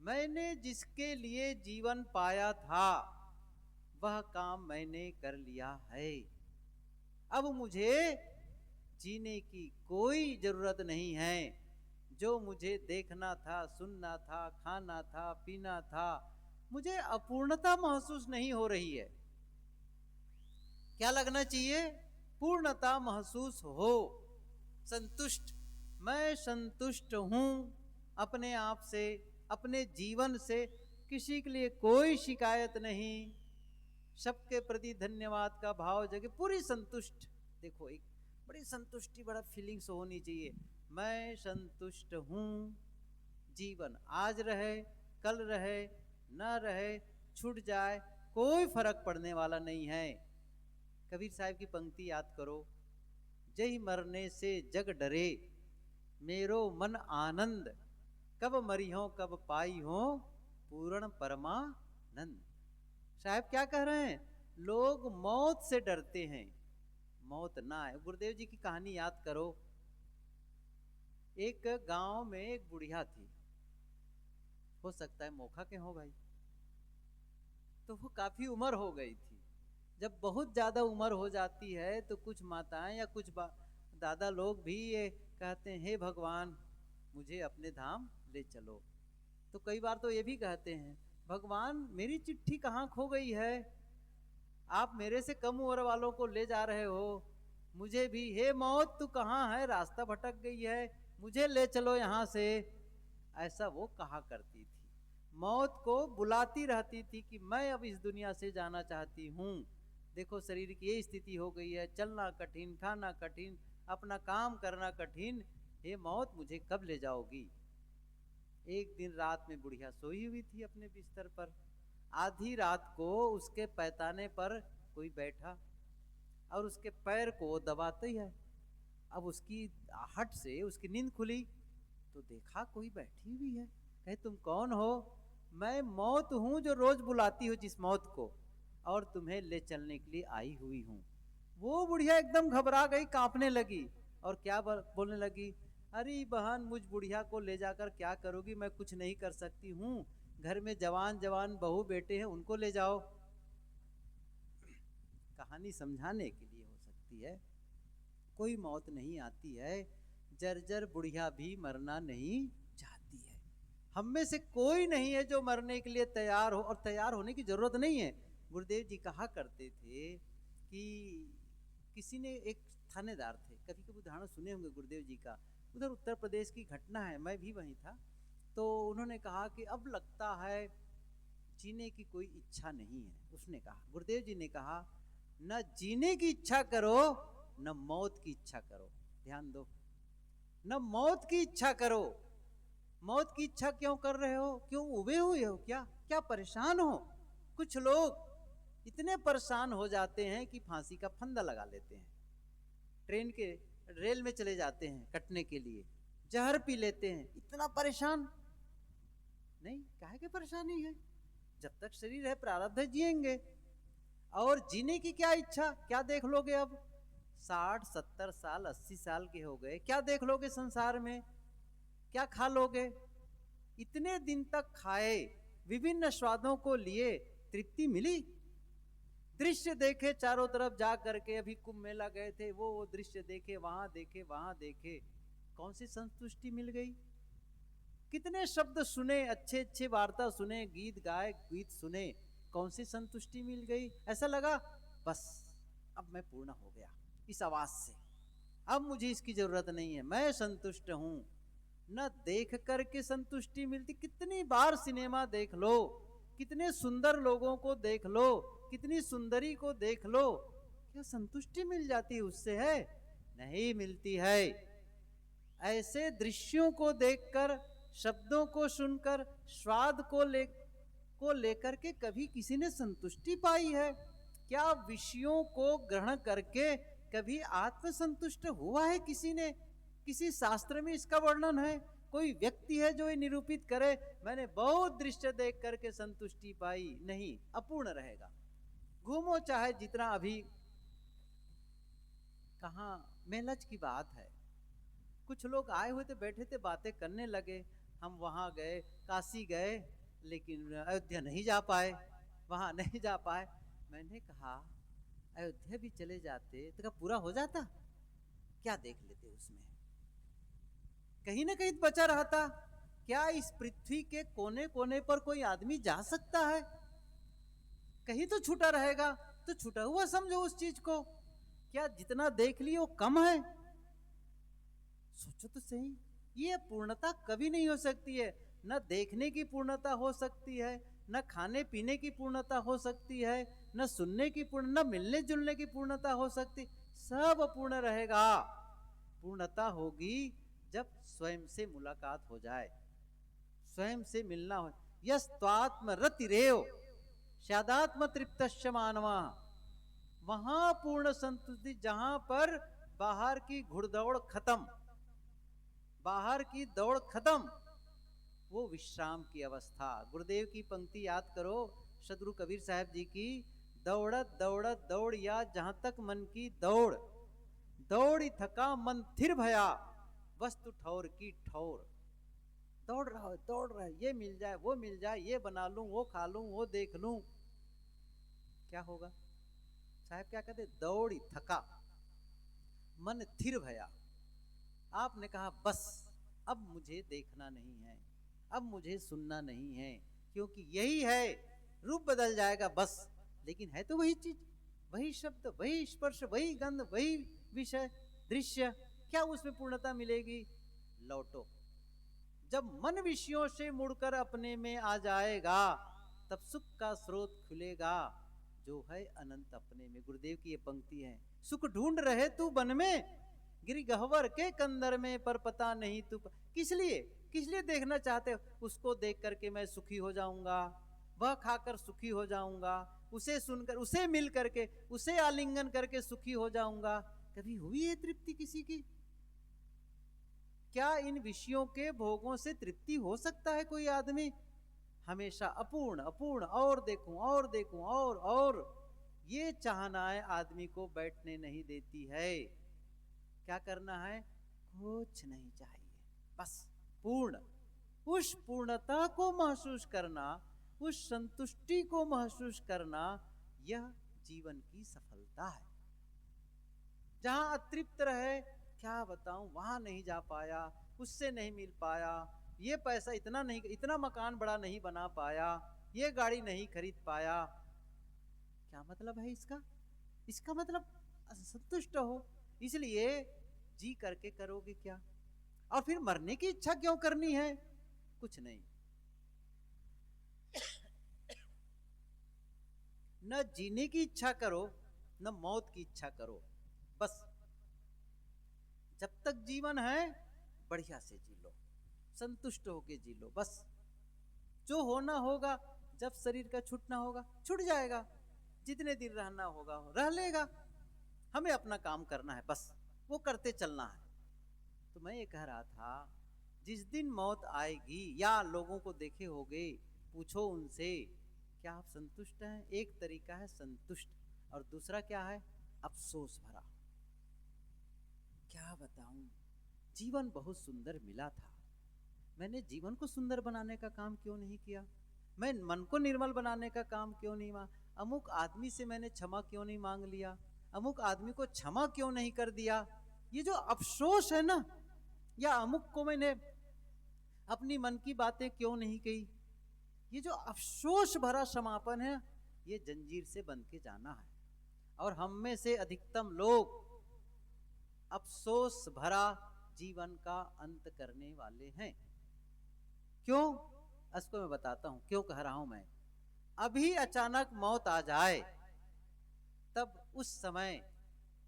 मैंने जिसके लिए जीवन पाया था वह काम मैंने कर लिया है। अब मुझे जीने की कोई जरूरत नहीं है। जो मुझे देखना था, सुनना था, खाना था, पीना था, मुझे अपूर्णता महसूस नहीं हो रही है। क्या लगना चाहिए? पूर्णता महसूस हो, संतुष्ट। मैं संतुष्ट हूं अपने आप से, अपने जीवन से। किसी के लिए कोई शिकायत नहीं, सबके प्रति धन्यवाद का भाव जगे, पूरी संतुष्ट। देखो, एक बड़ी संतुष्टि, बड़ा फीलिंग्स होनी चाहिए। मैं संतुष्ट हूं। जीवन आज रहे, कल रहे, न रहे, छूट जाए, कोई फर्क पड़ने वाला नहीं है। कबीर साहब की पंक्ति याद करो, जय मरने से जग डरे, मेरो मन आनंद, कब मरी हो कब पाई हो पूर्ण परमानंद। साहब क्या कह रहे हैं? लोग मौत से डरते हैं, मौत ना आए। गुरुदेव जी की कहानी याद करो। एक गांव में एक बुढ़िया थी, हो सकता है मोखा के हो भाई। तो वो काफी उम्र हो गई थी। जब बहुत ज्यादा उम्र हो जाती है तो कुछ माताएं या कुछ दादा लोग भी ये कहते हैं, हे भगवान मुझे अपने धाम ले चलो। तो कई बार तो ये भी कहते हैं, भगवान मेरी चिट्ठी कहाँ खो गई है, आप मेरे से कम उम्र वालों को ले जा रहे हो, मुझे भी, हे मौत तू कहाँ है, रास्ता भटक गई है, मुझे ले चलो यहाँ से। ऐसा वो कहा करती थी। मौत को बुलाती रहती थी कि मैं अब इस दुनिया से जाना चाहती हूँ। देखो शरीर की ये स्थिति हो गई है, चलना कठिन, खाना कठिन, अपना काम करना कठिन, हे मौत मुझे कब ले जाओगी। एक दिन रात में बुढ़िया सोई हुई थी अपने बिस्तर पर। आधी रात को उसके पैताने पर कोई बैठा और उसके पैर को दबाते ही है। अब उसकी आहट से उसकी नींद खुली तो देखा कोई बैठी हुई है। कहे, तुम कौन हो? मैं मौत हूं जो रोज बुलाती हो जिस मौत को, और तुम्हें ले चलने के लिए आई हुई हूं। वो बुढ़िया एकदम घबरा गई, कांपने लगी और क्या बोलने लगी, अरे बहन मुझ बुढ़िया को ले जाकर क्या करोगी, मैं कुछ नहीं कर सकती हूँ, घर में जवान जवान बहू बेटे हैं उनको ले जाओ। कहानी समझाने के लिए हो सकती है। कोई मौत नहीं आती है, जर्जर बुढ़िया भी मरना नहीं चाहती है। हम में से कोई नहीं है जो मरने के लिए तैयार हो, और तैयार होने की जरूरत नहीं है। गुरुदेव जी कहा करते थे कि किसी ने, एक थानेदार थे, कभी कभी उदाहरण सुने होंगे गुरुदेव जी का, उधर उत्तर प्रदेश की घटना है, मैं भी वहीं था। तो उन्होंने कहा कि अब लगता है जीने की कोई इच्छा नहीं है। उसने कहा, गुरुदेव जी ने कहा, न जीने की इच्छा करो न मौत की इच्छा करो। ध्यान दो, न मौत की इच्छा करो। मौत की इच्छा क्यों कर रहे हो? क्यों उबे हुए हो? क्या क्या परेशान हो? कुछ लोग इतने परेशान हो जाते हैं कि फांसी का फंदा लगा लेते हैं, ट्रेन के रेल में चले जाते हैं कटने के लिए, जहर पी लेते हैं। इतना परेशान नहीं, काहे की परेशानी है? जब तक शरीर है प्रारब्ध है, जिएंगे। और जीने की क्या इच्छा? क्या देख लोगे अब? 60 70 साल 80 साल के हो गए, क्या देख लोगे संसार में? क्या खा लोगे? इतने दिन तक खाए, विभिन्न स्वादों को लिए, तृप्ति मिली? दृश्य देखे चारों तरफ जा करके, अभी कुंभ मेला गए थे, वो दृश्य देखे, वहां देखे, वहां देखे, कौन सी संतुष्टि मिल गई? कितने शब्द सुने, अच्छे अच्छे वार्ता सुने, गीत गाए, गीत सुने, कौन सी संतुष्टि मिल गई? ऐसा लगा बस अब मैं पूर्ण हो गया इस आवाज से, अब मुझे इसकी जरूरत नहीं है, मैं संतुष्ट हूं। न देख करके संतुष्टि मिलती। कितनी बार सिनेमा देख लो, कितने सुंदर लोगों को देख लो, कितनी सुंदरी को देख लो, क्या संतुष्टि मिल जाती है उससे? है नहीं मिलती है। ऐसे दृश्यों को देखकर, शब्दों को सुनकर, स्वाद को लेकर के कभी किसी ने संतुष्टि पाई है? क्या विषयों को ग्रहण करके कभी आत्मसंतुष्ट हुआ है किसी ने? किसी शास्त्र में इसका वर्णन है? कोई व्यक्ति है जो ये निरूपित करे मैंने बहुत दृश्य देख करके संतुष्टि पाई? नहीं, अपूर्ण रहेगा। घूमो चाहे जितना। अभी कहाँ मेलच की बात है, कुछ लोग आए हुए थे, बैठे थे, बातें करने लगे, हम वहां गए, काशी गए, लेकिन अयोध्या नहीं जा पाए, वहाँ नहीं जा पाए। मैंने कहा अयोध्या भी चले जाते तो क्या पूरा हो जाता? क्या देख लेते उसमें? कहीं ना कहीं बचा रहता। क्या इस पृथ्वी के कोने कोने पर कोई आदमी जा सकता है? कहीं तो छूटा रहेगा। तो छूटा हुआ समझो उस चीज को। क्या जितना देख लियो वो कम है? सोचो तो सही। ये पूर्णता कभी नहीं हो सकती है। न देखने की पूर्णता हो सकती है, न खाने पीने की पूर्णता हो सकती है, न सुनने की पूर्ण, न मिलने जुलने की पूर्णता हो सकती। सब अपूर्ण रहेगा। पूर्णता होगी जब स्वयं से मुलाकात हो जाए, स्वयं से मिलना हो। यस्त्वात्म रतिरेव स्यादात्म तृप्तश्च मानवा। वहां पूर्ण संतुष्टि, जहां पर बाहर की घुड़दौड़ खत्म, बाहर की दौड़ खत्म, वो विश्राम की अवस्था। गुरुदेव की पंक्ति याद करो, सदगुरु कबीर साहब जी की, दौड़त दौड़त दौड़ या जहां तक मन की दौड़, दौड़ी थका मन थिर भया, वस्तु ठौर की ठौर। दौड़ रहा है, ये मिल जाए, वो मिल जाए, ये बना लूं, वो खा लूं, वो देख लूं। क्या होगा? साहब क्या कहते? दौड़ी थका मन थिर भया। आपने कहा बस अब मुझे देखना नहीं है, अब मुझे सुनना नहीं है, क्योंकि यही है। रूप बदल जाएगा बस, लेकिन है तो वही चीज, वही शब्द, वही स्पर्श, वही गंध, वही विषय दृश्य। क्या उसमें पूर्णता मिलेगी? लौटो। जब मन विषयों से मुड़कर अपने में आ जाएगा, तब सुख का स्रोत खुलेगा, जो है अनंत अपने में। गुरुदेव की ये पंक्ति है। सुख ढूंढ रहे तू वन में, गिरी गहवर के कंदर में, पर पता नहीं तू किस लिए देखना चाहते हो? उसको देख करके मैं सुखी हो जाऊंगा, वह खाकर सुखी हो जाऊंगा, उसे सुनकर, उसे मिल करके, उसे आलिंगन करके सुखी हो जाऊंगा। कभी हुई है तृप्ति किसी की? क्या इन विषयों के भोगों से तृप्ति हो सकता है कोई आदमी? हमेशा अपूर्ण अपूर्ण, और देखूं और देखूं, और ये चाहनाएं आदमी को बैठने नहीं देती है। क्या करना है? कुछ नहीं चाहिए, बस पूर्ण। उस पूर्णता को महसूस करना, उस संतुष्टि को महसूस करना, यह जीवन की सफलता है। जहां अतृप्त रहे, क्या बताऊं, वहां नहीं जा पाया, उससे नहीं मिल पाया, ये पैसा इतना नहीं, इतना मकान बड़ा नहीं बना पाया, ये गाड़ी नहीं खरीद पाया। क्या मतलब है इसका? इसका मतलब असंतुष्ट हो। इसलिए जी करके करोगे क्या? और फिर मरने की इच्छा क्यों करनी है? कुछ नहीं। न जीने की इच्छा करो, न मौत की इच्छा करो। बस जब तक जीवन है बढ़िया से जी लो, संतुष्ट होके जी लो। बस जो होना होगा, जब शरीर का छूटना होगा छूट जाएगा, जितने दिन रहना होगा रह लेगा। हमें अपना काम करना है, बस वो करते चलना है। तो मैं ये कह रहा था, जिस दिन मौत आएगी, या लोगों को देखे होगे, पूछो उनसे क्या आप संतुष्ट हैं? एक तरीका है संतुष्ट, और दूसरा क्या है? अफसोस भरा। क्या बताऊं, जीवन बहुत सुंदर मिला था, मैंने जीवन को सुंदर बनाने का काम क्यों नहीं किया? मैं मन को निर्मल बनाने का काम क्यों नहीं किया? अमुक आदमी से मैंने क्षमा क्यों नहीं मांग लिया? अमुक आदमी को क्षमा क्यों नहीं कर दिया? ये जो अफसोस है ना, या अमुक को मैंने अपनी मन की बातें क्यों नहीं कही, ये जो अफसोस भरा समापन है, ये जंजीर से बंध के जाना है। और हम में से अधिकतम लोग अफसोस भरा जीवन का अंत करने वाले हैं। क्यों? इसको मैं बताता हूं क्यों कह रहा हूं मैं। अभी अचानक मौत आ जाए, तब उस समय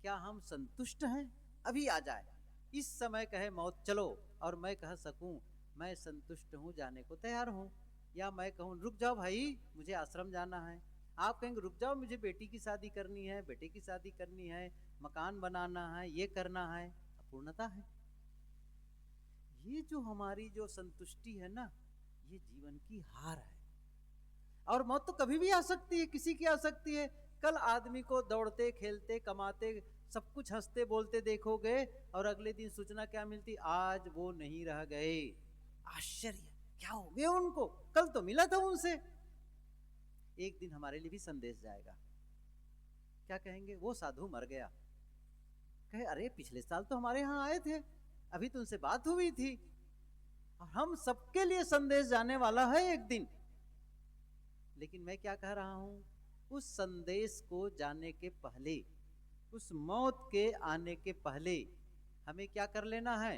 क्या हम संतुष्ट हैं? अभी आ जाए, इस समय कहे मौत चलो, और मैं कह सकूं मैं संतुष्ट हूं, जाने को तैयार हूं। या मैं कहूं रुक जाओ भाई, मुझे आश्रम जाना है। आप कहेंगे रुक जाओ, मुझे बेटी की शादी करनी है, बेटे की शादी करनी है, मकान बनाना है, ये करना है। अपूर्णता है। ये जो हमारी जो संतुष्टि है ना, ये जीवन की हार है। और मौत तो कभी भी आ सकती है, किसी की आ सकती है। कल आदमी को दौड़ते खेलते कमाते सब कुछ हंसते बोलते देखोगे, और अगले दिन सूचना क्या मिलती? आज वो नहीं रह गए। आश्चर्य। क्या हो गया उनको, कल तो मिला था उनसे। एक दिन हमारे लिए भी संदेश जाएगा। क्या कहेंगे, वो साधु मर गया, कहे अरे पिछले साल तो हमारे यहाँ आए थे, अभी तो उनसे बात हुई थी। और हम सबके लिए संदेश जाने वाला है एक दिन। लेकिन मैं क्या कह रहा हूं, उस संदेश को जाने के पहले, उस मौत के आने के पहले हमें क्या कर लेना है,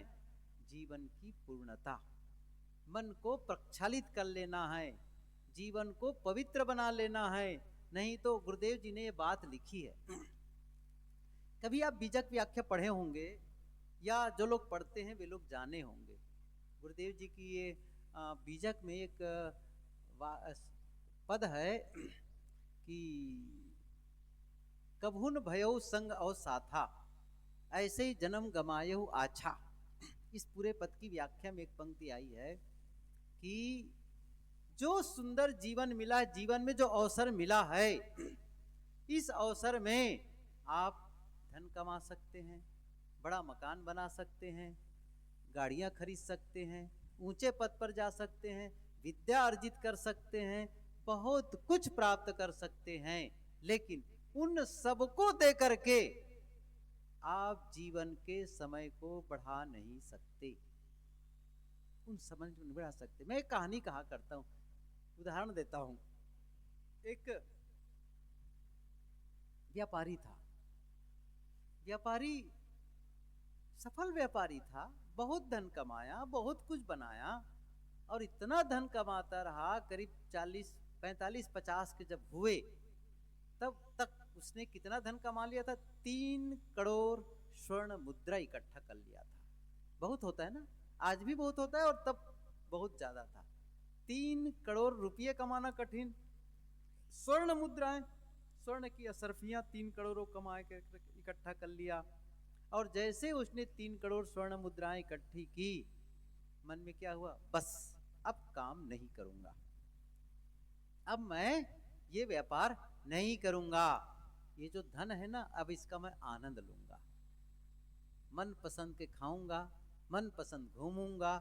जीवन की पूर्णता, मन को प्रक्षालित कर लेना है, जीवन को पवित्र बना लेना है। नहीं तो गुरुदेव जी ने ये बात लिखी है, कभी आप बीजक व्याख्या पढ़े होंगे या जो लोग पढ़ते हैं वे लोग जाने होंगे। गुरुदेव जी की ये बीजक में एक पद है कि कभुन भयो संग और साथा, ऐसे ही जन्म गमायहु आछा। इस पूरे पद की व्याख्या में एक पंक्ति आई है कि जो सुंदर जीवन मिला, जीवन में जो अवसर मिला है, इस अवसर में आप धन कमा सकते हैं, बड़ा मकान बना सकते हैं, गाड़ियां खरीद सकते हैं, ऊंचे पद पर जा सकते हैं, विद्या अर्जित कर सकते हैं, बहुत कुछ प्राप्त कर सकते हैं। लेकिन उन सबको देकर के आप जीवन के समय को बढ़ा नहीं सकते, उन समय को नहीं बढ़ा सकते। मैं एक कहानी कहा करता हूं, उदाहरण देता हूं। एक व्यापारी था, व्यापारी सफल व्यापारी था, बहुत धन कमाया, बहुत कुछ बनाया, और इतना धन कमाता रहा, करीब 40, 45, 50 के जब हुए तब तक उसने कितना धन कमा लिया था, 3 करोड़ स्वर्ण मुद्रा इकट्ठा कर लिया था। बहुत होता है ना, आज भी बहुत होता है और तब बहुत ज्यादा था। 3 करोड़ रुपये कमाना कठिन, स्वर्ण मुद्राएं, स्वर्ण की असरफियां 3 करोड़ कमा के इकट्ठा कर लिया। और जैसे उसने 3 करोड़ स्वर्ण मुद्राएं इकट्ठी की, मन में क्या हुआ, बस अब काम नहीं करूंगा, अब मैं ये व्यापार नहीं करूंगा, ये जो धन है ना, अब इसका मैं आनंद लूंगा, मन पसंद के खाऊंगा, मन पसंद घूमूंगा,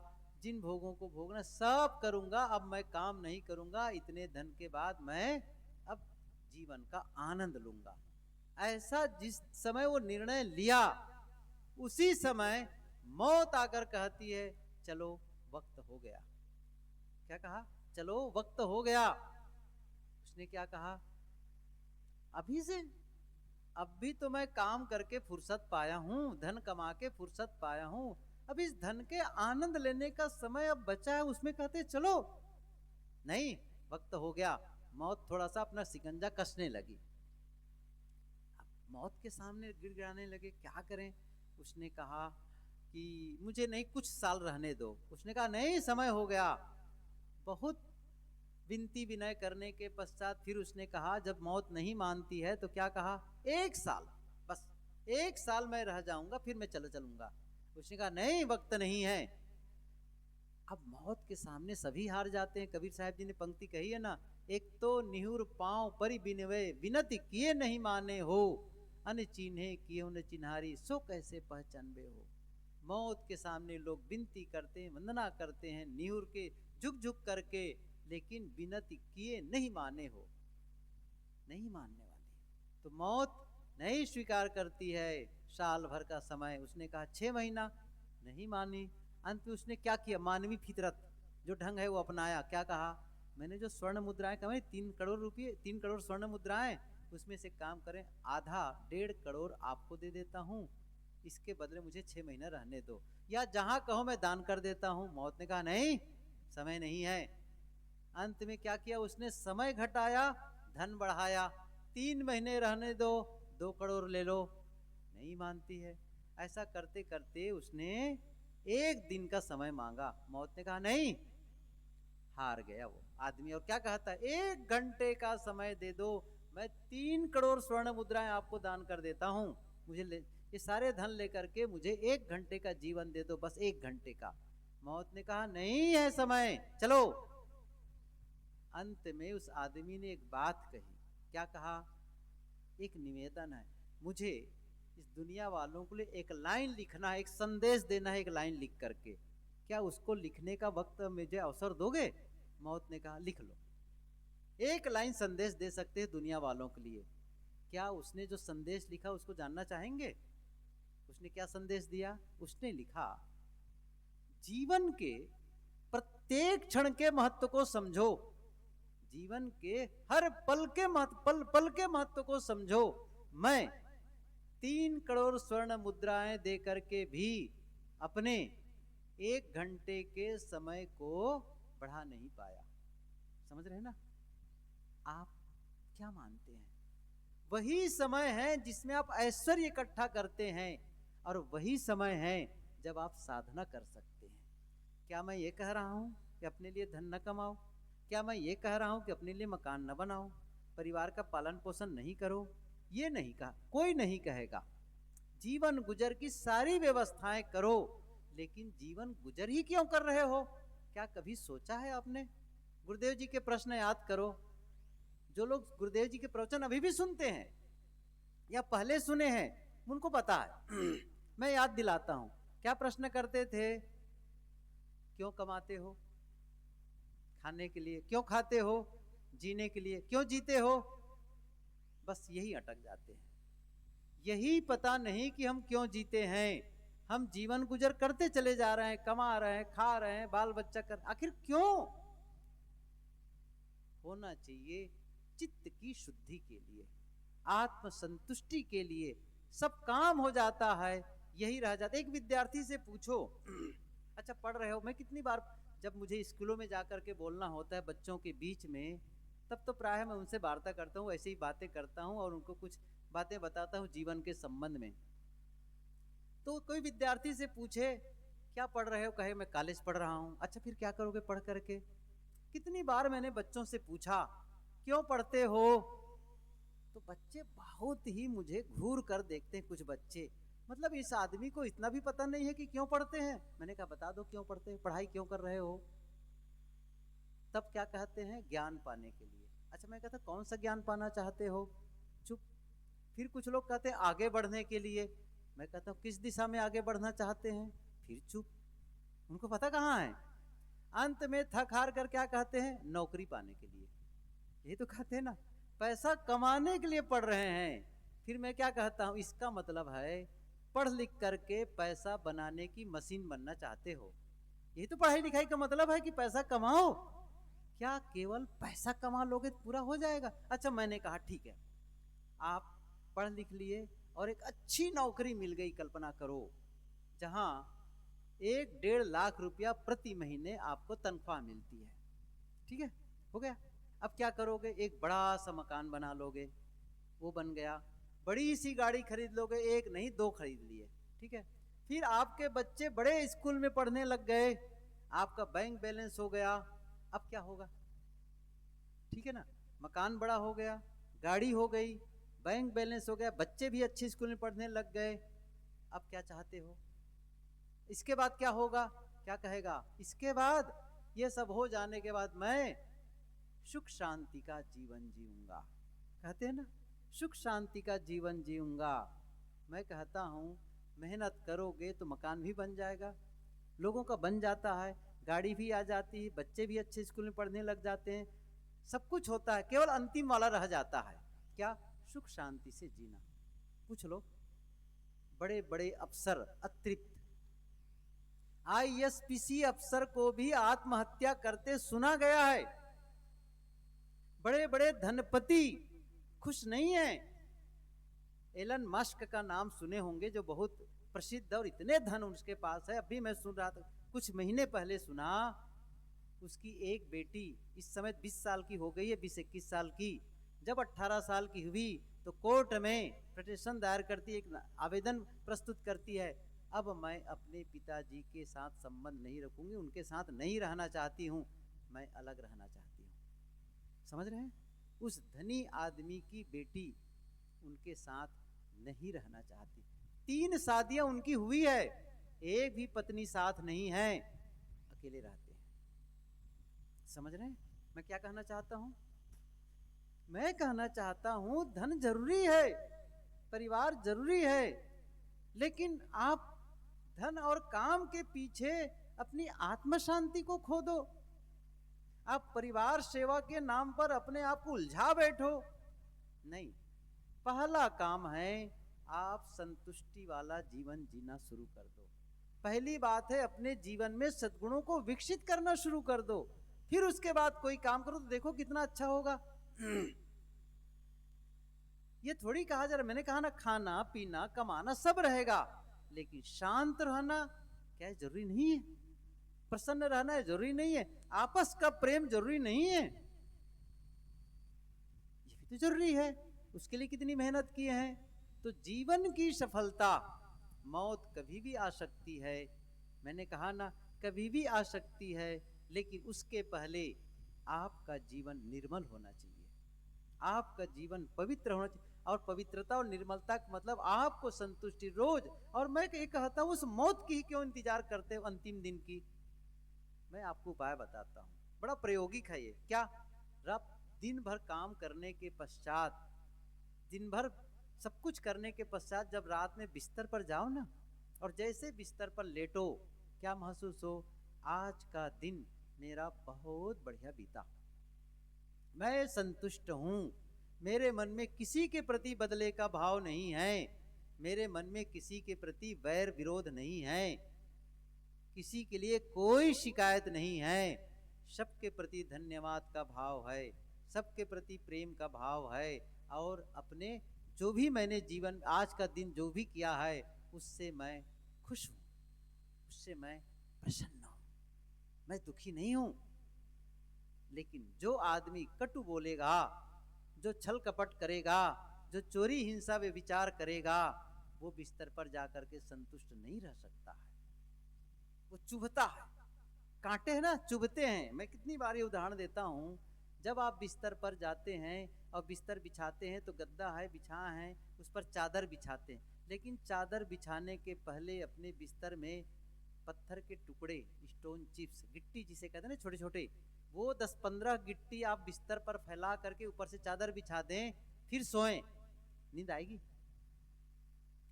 जिन भोगों को भोगना सब करूंगा, अब मैं काम नहीं करूंगा, इतने धन के बाद मैं अब जीवन का आनंद लूंगा। ऐसा जिस समय वो निर्णय लिया, उसी समय मौत आकर कहती है चलो वक्त हो गया। क्या कहा, चलो वक्त हो गया। उसने क्या कहा, अभी से, अब भी तो मैं काम करके फुर्सत पाया हूं, धन कमा के फुर्सत पाया हूं, अब इस धन के आनंद लेने का समय अब बचा है, उसमें कहते चलो, नहीं, वक्त हो गया। मौत थोड़ा सा अपना सिकंजा कसने लगी, अब मौत के सामने गिड़गिड़ाने लगे, क्या करें। उसने कहा कि मुझे नहीं, कुछ साल रहने दो। उसने कहा नहीं, समय हो गया। बहुत विनती विनय करने के पश्चात फिर उसने कहा, जब मौत नहीं मानती है तो क्या कहा, 1 साल, बस 1 साल मैं रह जाऊंगा, फिर मैं चलूंगा। उसने कहा नहीं, वक्त नहीं है। अब मौत के सामने सभी हार जाते हैं। कबीर साहब जी ने पंक्ति कही है ना, एक तो निहुर पांव परि बिनवे, विनती किए नहीं माने हो, अन चिन्हे किए न चिन्हारी, सो कैसे पहचानबे हो। मौत के सामने लोग विनती करते हैं, वंदना करते हैं, निहुर के झुक झुक करके, लेकिन विनती किए नहीं माने हो, नहीं मानने वाली। तो मौत नहीं स्वीकार करती है। साल भर का समय, उसने कहा 6 महीना, नहीं मानी। अंत में उसने क्या किया, मानवीय फितरत जो ढंग है वो अपनाया। क्या कहा, मैंने जो स्वर्ण मुद्राएं कमाई, 3 करोड़ रुपये, 3 करोड़ स्वर्ण मुद्राएं, उसमें से काम करें, आधा 1.5 करोड़ आपको दे देता हूँ, इसके बदले मुझे 6 महीना रहने दो, या जहां कहो मैं दान कर देता हूं। मौत ने कहा नहीं, समय नहीं है। अंत में क्या किया उसने, समय घटाया, धन बढ़ाया, 3 महीने रहने दो, 2 करोड़ ले लो, नहीं मानती है। ऐसा करते करते उसने 1 दिन का समय मांगा। मौत ने कहा नहीं, हार गया वो आदमी। और क्या कहता है, 1 घंटे का समय दे दो, मैं 3 करोड़ स्वर्ण मुद्राएं आपको दान कर देता हूं, मुझे ये सारे धन लेकर के मुझे 1 घंटे का जीवन दे दो, बस 1 घंटे का। मौत ने कहा नहीं है समय, चलो। अंत में उस आदमी ने एक बात कही। क्या कहा, एक निवेदन है, मुझे इस दुनिया वालों के लिए एक लाइन लिखना है, एक संदेश देना है, एक लाइन लिख करके। क्या उसको लिखने का वक्त मुझे अवसर दोगे? मौत ने कहा लिख लो। एक लाइन संदेश दे सकते हैं दुनिया वालों के लिए। क्या उसने जो संदेश लिखा उसको जानना चाहेंगे? उसने क्या संदेश दिया? उसने लिखा, जीवन के प्रत्येक क्षण के महत्व को समझो, जीवन के हर पल के पल के महत्व को समझो। मैं 3 करोड़ स्वर्ण मुद्राएं दे करके भी अपने 1 घंटे के समय को बढ़ा नहीं पाया। समझ रहे हैं ना? आप क्या मानते हैं? वही समय है जिसमें आप ऐश्वर्य इकट्ठा करते हैं, और वही समय है जब आप साधना कर सकते हैं। क्या मैं ये कह रहा हूं कि अपने लिए धन न कमाओ? क्या मैं ये कह रहा हूं कि अपने लिए मकान न बनाओ, परिवार का पालन पोषण नहीं करो? ये नहीं कहा, कोई नहीं कहेगा। जीवन गुजर की सारी व्यवस्थाएं करो, लेकिन जीवन गुजर ही क्यों कर रहे हो? क्या कभी सोचा है आपने? गुरुदेव जी के प्रश्न याद करो। जो लोग गुरुदेव जी के प्रवचन अभी भी सुनते हैं या पहले सुने हैं, उनको पता है। मैं याद दिलाता हूं, क्या प्रश्न करते थे? क्यों कमाते हो? खाने के लिए। क्यों खाते हो? जीने के लिए। क्यों जीते हो? बस यही अटक जाते हैं। यही पता नहीं कि हम क्यों जीते हैं। हम जीवन गुजर करते चले जा रहे हैं, कमा रहे हैं, खा रहे हैं, बाल बच्चा कर, आखिर क्यों? होना चाहिए चित्त की शुद्धि के लिए, आत्म संतुष्टि के लिए। सब काम हो जाता है, यही रह जाता है। एक विद्यार्थी से पूछो, अच्छा पढ़ रहे हो? मैं कितनी बार जब मुझे स्कूलों में जाकर के बोलना होता है बच्चों के बीच में, तब तो प्राय मैं उनसे वार्ता करता हूँ, ऐसे ही बातें करता हूँ और उनको कुछ बातें बताता हूँ जीवन के संबंध में। तो कोई विद्यार्थी से पूछे क्या पढ़ रहे हो? कहे मैं कॉलेज पढ़ रहा हूँ। अच्छा फिर क्या करोगे पढ़ करके? कितनी बार मैंने बच्चों से पूछा क्यों पढ़ते हो, तो बच्चे बहुत ही मुझे घूर कर देखते हैं। कुछ बच्चे, मतलब इस आदमी को इतना भी पता नहीं है कि क्यों पढ़ते हैं। मैंने कहा बता दो क्यों पढ़ते हैं, पढ़ाई क्यों कर रहे हो? तब क्या कहते हैं? ज्ञान पाने के लिए। अच्छा मैं कहता कौन सा ज्ञान पाना चाहते हो? चुप। फिर कुछ लोग कहते हैं आगे बढ़ने के लिए। मैं कहता हूँ किस दिशा में आगे बढ़ना चाहते हैं? फिर चुप। उनको पता कहाँ है। अंत में थक हार कर क्या कहते हैं? नौकरी पाने के लिए। ये तो कहते हैं ना, पैसा कमाने के लिए पढ़ रहे हैं। फिर मैं क्या कहता हूं, इसका मतलब है पढ़ लिख करके पैसा बनाने की मशीन बनना चाहते हो। यही तो पढ़ाई लिखाई का मतलब है कि पैसा कमाओ। क्या केवल पैसा कमा लोगे तो पूरा हो जाएगा? अच्छा मैंने कहा ठीक है, आप पढ़ लिख लिए और एक अच्छी नौकरी मिल गई, कल्पना करो, जहां 1-1.5 लाख रुपया प्रति महीने आपको तनख्वाह मिलती है। ठीक है, हो गया। अब क्या करोगे? एक बड़ा सा मकान बना लोगे, वो बन गया। बड़ी सी गाड़ी खरीद लोगे, एक नहीं 2 खरीद लिए। ठीक है, फिर आपके बच्चे बड़े स्कूल में पढ़ने लग गए, आपका बैंक बैलेंस हो गया। अब क्या होगा? ठीक है ना, मकान बड़ा हो गया, गाड़ी हो गई, बैंक बैलेंस हो गया, बच्चे भी अच्छे स्कूल में पढ़ने लग गए। अब क्या चाहते हो? इसके बाद क्या होगा? क्या कहेगा? इसके बाद ये सब हो जाने के बाद मैं सुख शांति का जीवन जीऊंगा। कहते हैं ना, सुख शांति का जीवन जीऊंगा। मैं कहता हूं मेहनत करोगे तो मकान भी बन जाएगा, लोगों का बन जाता है, गाड़ी भी आ जाती है, बच्चे भी अच्छे स्कूल में पढ़ने लग जाते हैं, सब कुछ होता है। केवल अंतिम वाला रह जाता है, क्या? सुख शांति से जीना। पूछ लो, बड़े बड़े अफसर, अतृप्त ISPC अफसर को भी आत्महत्या करते सुना गया है। बड़े बड़े धनपति खुश नहीं है। एलन मस्क का नाम सुने होंगे, जो बहुत प्रसिद्ध और इतने धन उसके पास है। अभी मैं सुन रहा था, कुछ महीने पहले सुना, उसकी एक बेटी इस समय 20 साल की हो गई है, 20-21 साल की। जब 18 साल की हुई तो कोर्ट में पिटीशन दायर करती है, एक आवेदन प्रस्तुत करती है, अब मैं अपने पिताजी के साथ संबंध नहीं रखूंगी, उनके साथ नहीं रहना चाहती हूँ, मैं अलग रहना चाहती हूँ। समझ रहे हैं? उस धनी आदमी की बेटी उनके साथ नहीं रहना चाहती। 3 शादियां उनकी हुई है, एक भी पत्नी साथ नहीं है, अकेले रहते हैं। समझ रहे हैं मैं क्या कहना चाहता हूं? मैं कहना चाहता हूं धन जरूरी है, परिवार जरूरी है, लेकिन आप धन और काम के पीछे अपनी आत्म शांति को खो दो। आप परिवार सेवा के नाम पर अपने आप को उलझा बैठो। नहीं, पहला काम है आप संतुष्टि वाला जीवन जीना शुरू कर दो। पहली बात है अपने जीवन में सद्गुणों को विकसित करना शुरू कर दो, फिर उसके बाद कोई काम करो तो देखो कितना अच्छा होगा। ये थोड़ी कहा जा रहा, मैंने कहा ना खाना पीना कमाना सब रहेगा, लेकिन शांत रहना क्या जरूरी नहीं है? प्रसन्न रहना जरूरी नहीं है? आपस का प्रेम जरूरी नहीं है? ये भी तो जरूरी है। उसके लिए कितनी मेहनत किए हैं। तो जीवन की सफलता, मौत कभी भी आ सकती है, मैंने कहा ना कभी भी आ सकती है, लेकिन उसके पहले आपका जीवन निर्मल होना चाहिए, आपका जीवन पवित्र होना चाहिए। और पवित्रता और निर्मलता का मतलब आपको संतुष्टि रोज। और मैं ये कहता हूं उस मौत की क्यों इंतजार करते हो, अंतिम दिन की? मैं आपको उपाय बताता हूं, बड़ा प्रायोगिक है ये। क्या? रब दिन भर काम करने के पश्चात, दिन भर सब कुछ करने के पश्चात जब रात में बिस्तर पर जाओ ना, और जैसे बिस्तर पर लेटो, क्या महसूस हो? आज का दिन मेरा बहुत बढ़िया बीता, मैं संतुष्ट हूं, मेरे मन में किसी के प्रति बदले का भाव नहीं है, मेरे मन में किसी के प्रति वैर विरोध नहीं है, किसी के लिए कोई शिकायत नहीं है, सबके प्रति धन्यवाद का भाव है, सबके प्रति प्रेम का भाव है। और अपने जो भी मैंने जीवन आज का दिन जो भी किया है उससे मैं खुश हूं, उससे मैं प्रसन्न हूं, मैं दुखी नहीं हूं। लेकिन जो आदमी कटु बोलेगा, जो छल कपट करेगा, जो चोरी हिंसा व विचार करेगा, वो बिस्तर पर जाकर के संतुष्ट नहीं रह सकता है, वो चुभता है। कांटे हैं ना, चुभते हैं। मैं कितनी बार ये उदाहरण देता हूं, जब आप बिस्तर पर जाते हैं और बिस्तर बिछाते हैं तो गद्दा है, बिछा है, उस पर चादर बिछाते हैं, लेकिन चादर बिछाने के पहले अपने बिस्तर में पत्थर के टुकड़े, स्टोन चिप्स, गिट्टी जिसे कहते हैं ना छोटे छोटे, वो 10-15 गिट्टी आप बिस्तर पर फैला करके ऊपर से चादर बिछा दें, फिर सोएं, नींद आएगी?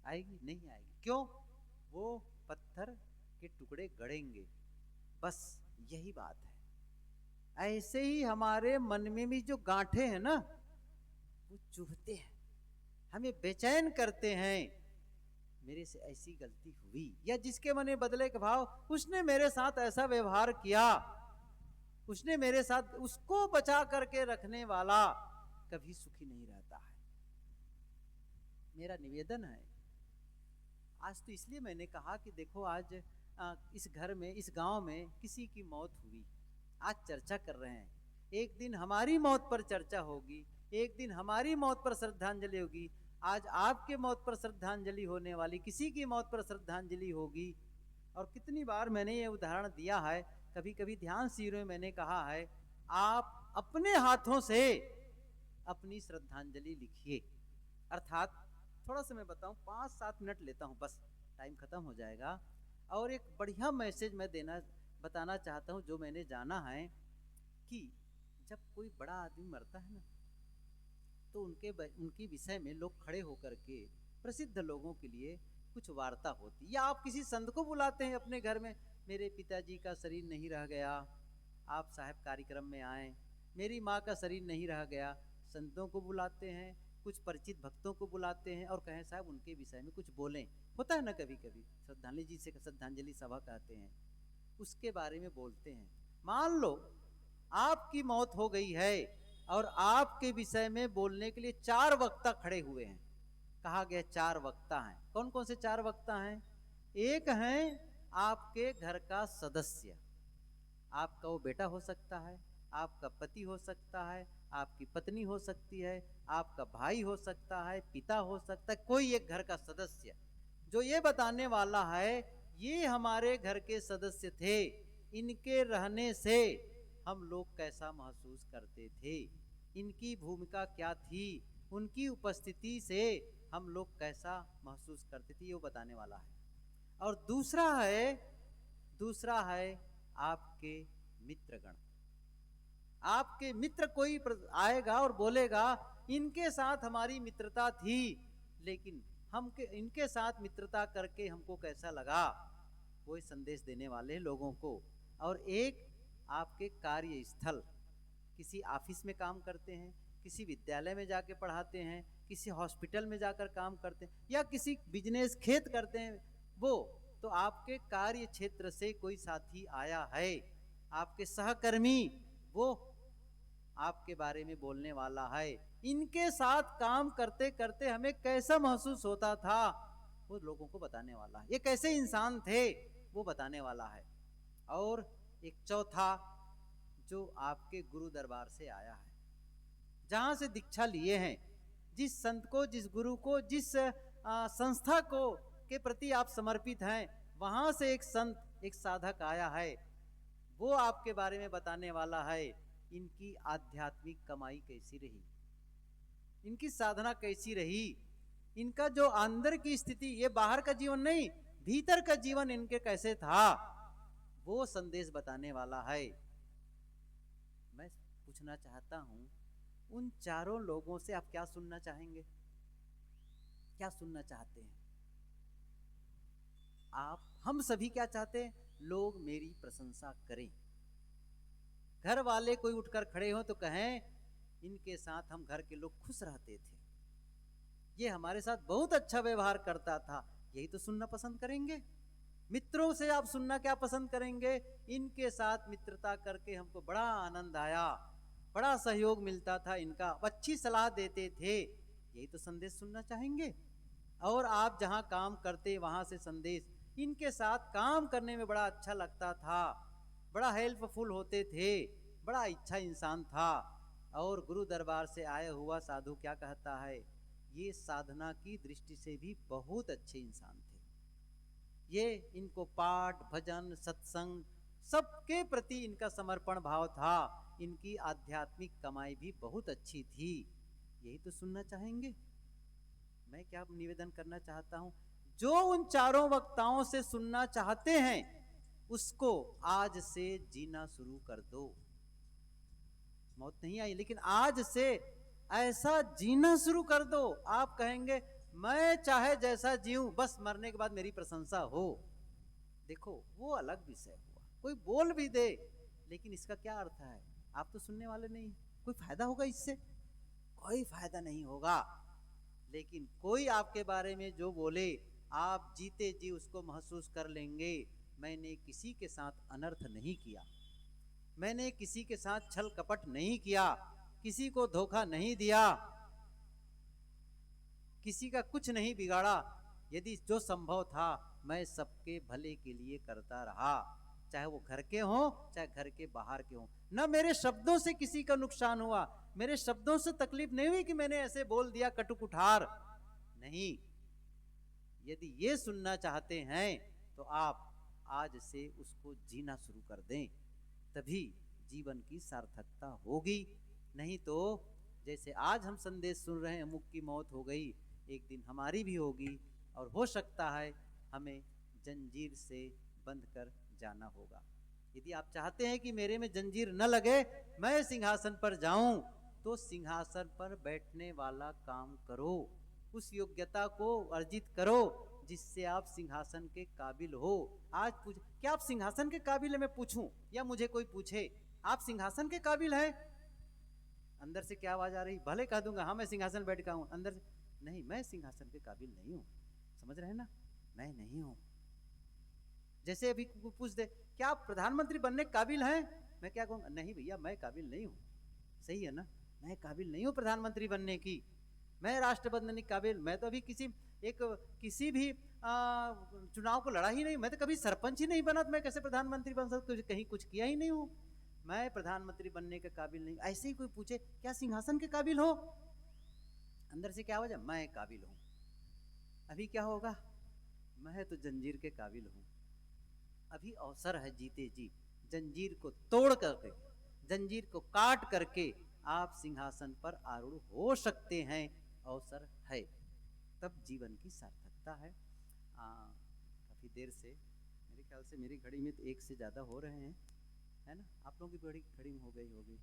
आएगी? नहीं आएगी। क्यों? वो पत्थर के टुकड़े गड़ेंगे। बस यही बात है। ऐसे ही हमारे मन में भी जो गांठे हैं ना, वो चुभते हैं, हमें बेचैन करते हैं। मेरे से ऐसी गलती हुई, या जिसके मन में बदले के भाव, उसने मेरे साथ ऐसा व्यवहार किया, उसने मेरे साथ, उसको बचा करके रखने वाला कभी सुखी नहीं रहता है। मेरा निवेदन है, आज तो इसलिए मैंने कहा कि देखो आज इस घर में, इस गांव में किसी की मौत हुई, आज चर्चा कर रहे हैं। एक दिन हमारी मौत पर चर्चा होगी, एक दिन हमारी मौत पर श्रद्धांजलि होगी। आज आपके मौत पर श्रद्धांजलि होने वाली, किसी की मौत पर श्रद्धांजलि होगी। और कितनी बार मैंने ये उदाहरण दिया है, कभी कभी ध्यान शिविर में मैंने कहा है, आप अपने हाथों से अपनी श्रद्धांजलि लिखिए। अर्थात थोड़ा सा मैं बताऊं, 5-7 मिनट लेता हूं, बस टाइम खत्म हो जाएगा। और एक बढ़िया मैसेज मैं बताना चाहता हूं, जो मैंने जाना है कि जब कोई बड़ा आदमी मरता है ना, तो उनके विषय में लोग खड़े होकर के, प्रसिद्ध लोगों के लिए कुछ वार्ता होती, या आप किसी संत को बुलाते हैं अपने घर में, मेरे पिताजी का शरीर नहीं रह गया, आप साहब कार्यक्रम में आए, मेरी माँ का शरीर नहीं रह गया, संतों को बुलाते हैं, कुछ परिचित भक्तों को बुलाते हैं और कहें साहब उनके विषय में कुछ बोलें। होता है ना कभी कभी, श्रद्धांजलि जी से श्रद्धांजलि सभा कहते हैं, उसके बारे में बोलते हैं। मान लो आपकी मौत हो गई है और आपके विषय में बोलने के लिए 4 वक्ता खड़े हुए हैं। कहा गया 4 वक्ता हैं। कौन कौन से 4 वक्ता हैं? एक हैं आपके घर का सदस्य, आपका वो बेटा हो सकता है, आपका पति हो सकता है, आपकी पत्नी हो सकती है, आपका भाई हो सकता है, पिता हो सकता है, कोई एक घर का सदस्य जो ये बताने वाला है ये हमारे घर के सदस्य थे, इनके रहने से हम लोग कैसा महसूस करते थे, इनकी भूमिका क्या थी, उनकी उपस्थिति से हम लोग कैसा महसूस करते थे, ये वो बताने वाला है। और दूसरा है आपके मित्रगण। आपके मित्र कोई आएगा और बोलेगा इनके साथ हमारी मित्रता थी, लेकिन हम इनके साथ मित्रता करके हमको कैसा लगा, कोई संदेश देने वाले लोगों को, और एक आपके कार्यस्थल, किसी ऑफिस में काम करते हैं, किसी विद्यालय में जाके पढ़ाते हैं, किसी हॉस्पिटल में जाकर काम करते हैं, या किसी बिजनेस खेत करते हैं, वो तो आपके कार्य क्षेत्र से कोई साथी आया है, आपके सहकर्मी, वो आपके बारे में बोलने वाला है। इनके साथ काम करते करते हमें कैसा महसूस होता था, वो लोगों को बताने वाला है। ये कैसे इंसान थे, वो बताने वाला है। और एक चौथा, जो आपके गुरु दरबार से आया है, जहां से दीक्षा लिए हैं, जिस संत को, जिस गुरु को, जिस संस्था को के प्रति आप समर्पित हैं, वहां से एक संत, एक साधक आया है, वो आपके बारे में बताने वाला है। इनकी आध्यात्मिक कमाई कैसी रही, इनकी साधना कैसी रही, इनका जो अंदर की स्थिति, ये बाहर का जीवन नहीं, भीतर का जीवन इनके कैसे था, वो संदेश बताने वाला है। मैं पूछना चाहता हूं, उन चारों लोगों से आप क्या सुनना चाहेंगे, क्या सुनना चाहते हैं आप? हम सभी क्या चाहते हैं? लोग मेरी प्रशंसा करें, घर वाले कोई उठकर खड़े हो तो कहें इनके साथ हम घर के लोग खुश रहते थे, ये हमारे साथ बहुत अच्छा व्यवहार करता था, यही तो सुनना पसंद करेंगे। मित्रों से आप सुनना क्या पसंद करेंगे? इनके साथ मित्रता करके हमको बड़ा आनंद आया, बड़ा सहयोग मिलता था, इनका अच्छी सलाह देते थे, यही तो संदेश सुनना चाहेंगे। और आप जहां काम करते वहां से संदेश, इनके साथ काम करने में बड़ा अच्छा लगता था, बड़ा हेल्पफुल होते थे, बड़ा अच्छा इंसान था। और गुरु दरबार से आया हुआ साधु क्या कहता है? ये साधना की दृष्टि से भी बहुत अच्छे इंसान थे, ये इनको पाठ, भजन, सत्संग सबके प्रति इनका समर्पण भाव था, इनकी आध्यात्मिक कमाई भी बहुत अच्छी थी, यही तो सुनना चाहेंगे। मैं क्या निवेदन करना चाहता हूं, जो उन चारों वक्ताओं से सुनना चाहते हैं उसको आज से जीना शुरू कर दो। मौत नहीं आई, लेकिन आज से ऐसा जीना शुरू कर दो, आप कहेंगे मैं चाहे जैसा जीऊं, बस मरने के बाद मेरी प्रशंसा हो। देखो वो अलग विषय हुआ, कोई बोल भी दे, लेकिन इसका क्या अर्थ है? आप तो सुनने वाले नहीं, कोई फायदा होगा इससे? कोई फायदा नहीं होगा। लेकिन कोई आपके बारे में जो बोले, आप जीते जी उसको महसूस कर लेंगे, मैंने किसी के साथ अनर्थ नहीं किया, मैंने किसी के साथ छल कपट नहीं किया, किसी को धोखा नहीं दिया, किसी का कुछ नहीं बिगाड़ा। यदि जो संभव था मैं सबके भले के लिए करता रहा, चाहे वो घर के हों चाहे घर के बाहर के हों। न मेरे शब्दों से किसी का नुकसान हुआ, मेरे शब्दों से तकलीफ नहीं हुई कि मैंने ऐसे बोल दिया कटु कुठार, नहीं। यदि ये सुनना चाहते हैं तो आप आज से उसको जीना शुरू कर दें, तभी जीवन की सार्थकता होगी। नहीं तो जैसे आज हम संदेश सुन रहे हैं, अमुक की मौत हो गई, एक दिन हमारी भी होगी, और हो सकता है हमें जंजीर से बंध कर जाना होगा। यदि आप चाहते हैं कि मेरे में जंजीर न लगे, मैं सिंहासन पर जाऊं, तो सिंहासन पर बैठने वाला काम करो, उस योग्यता को अर्जित करो जिससे आप सिंहासन के काबिल हो। आज पूछ, क्या आप सिंहासन के काबिल है? मैं पूछूं या मुझे कोई पूछे, आप सिंहासन के काबिल हैं? अंदर से क्या आवाज आ रही? भले कह दूंगा हाँ मैं सिंहासन बैठ का हूं, अंदर से नहीं, मैं सिंहासन के काबिल नहीं हूं। समझ रहे हैं ना? मैं नहीं हूं। जैसे अभी पूछ दे क्या आप प्रधानमंत्री बनने के काबिल हैं, मैं क्या कहूंगा? नहीं भैया मैं काबिल नहीं हूं। सही है ना? मैं काबिल नहीं हूं प्रधानमंत्री बनने की, मैं राष्ट्रपति बनने के काबिल, मैं तो अभी किसी भी चुनाव को लड़ा ही नहीं, मैं तो कभी सरपंच ही नहीं बना, तो मैं कैसे प्रधानमंत्री बन सकता? कहीं कुछ किया ही नहीं हूं, मैं प्रधानमंत्री बनने के काबिल नहीं। ऐसे ही कोई पूछे क्या सिंहासन के काबिल हो, अंदर से क्या वजह? मैं काबिल हूं। अभी क्या होगा? मैं तो जंजीर के काबिल हूं। अभी अवसर है जीते जी, जंजीर को तोड़ करके, जंजीर को काट करके आप सिंहासन पर आरूढ़ हो सकते हैं। अवसर है, तब जीवन की सार्थकता है। काफी देर से, मेरे ख्याल से मेरी घड़ी में तो 1 से ज़्यादा हो रहे हैं, है ना? आप लोगों की घड़ी में हो गई होगी,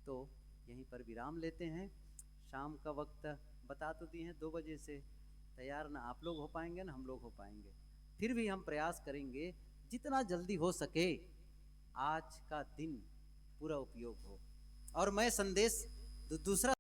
तो यहीं पर विराम लेते हैं। शाम का वक्त बता तो दिए हैं 2 बजे से, तैयार ना आप लोग हो पाएंगे ना हम लोग हो पाएंगे, फिर भी हम प्रयास करेंगे जितना जल्दी हो सके आज का दिन पूरा उपयोग हो। और मैं संदेश दूसरा